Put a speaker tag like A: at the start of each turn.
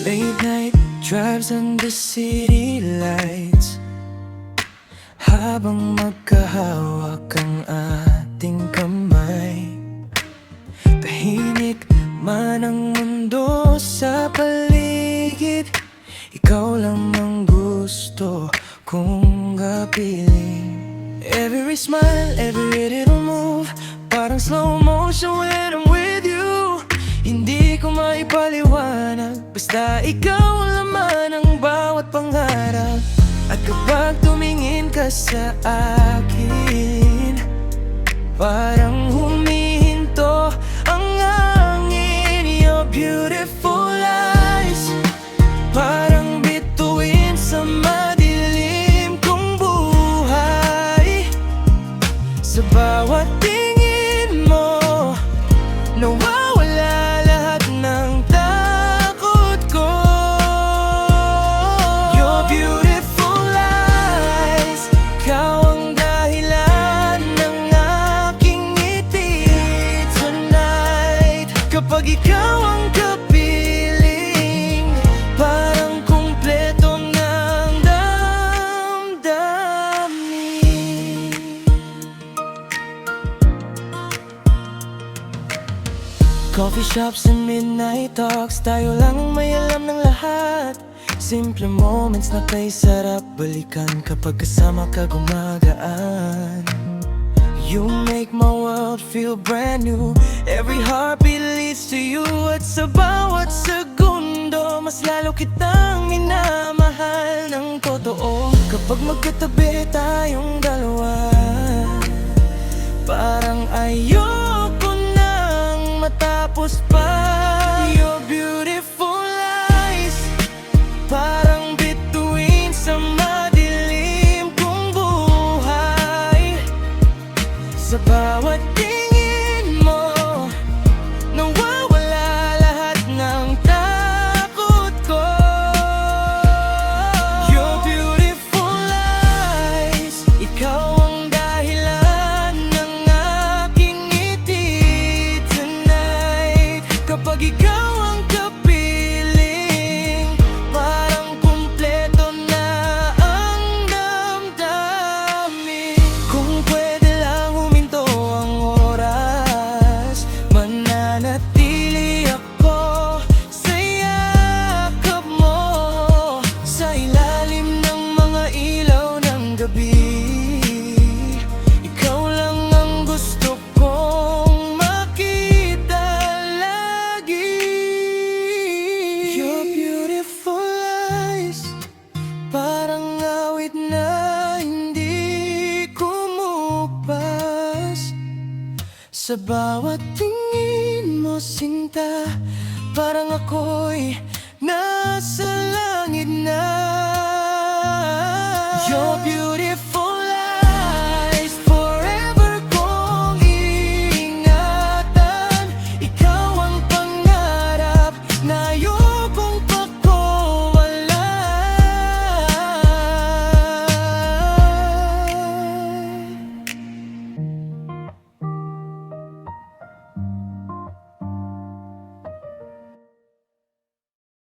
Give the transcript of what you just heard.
A: Late night drives under city lights, habang magkahawak ang ating kamay. Tahimik man ang mundo sa paligid, ikaw lang ang gusto kong kapiling. Every smile, every little move, parang slow motion when I'm with you. Hindi ko maipaliwanag, basta ikaw ang laman ng bawat pangarap. At kapag tumingin ka sa akin, parang humihinto ang hangin. Your beautiful eyes, parang bituin sa madilim kong buhay. Sa bawat tingin mo, nawawala lahat ng takot ko. Your beautiful eyes, ikaw ang dahilan ng aking ngiti tonight. Kapag ikaw ang kapiling, parang kumpleto ng damdamin. Coffee shops and midnight talks, tayo lang ang may alam ng lahat. Simple moments na kay sarap balikan, kapag kasama ka gumagaan. You make my world feel brand new, every heartbeat leads to you. At sa bawat segundo, mas lalo kitang minamahal ng totoo. Kapag magkatabi tayong dalawa, parang ayoko nang matapos pa. Your beautiful eyes, parang bituin sa madilim kong buhay. Sa bawat tingin mo, nawawala lahat ng takot ko. Your beautiful eyes, ikaw ang dahilan ng aking ngiti tonight. Kapag ikaw ang kapiling, parang kumpleto na ang damdamin. Kung pwede lang huminto ang oras, mananatili ako sa yakap mo. Sa ilalim ng mga ilaw ng gabi, ikaw lang ang gusto kong makita lagi. Your beautiful eyes, parang awit na hindi kumupas. Sa bawat tingin mo, sinta, parang ako'y nasa langit na. Your beautiful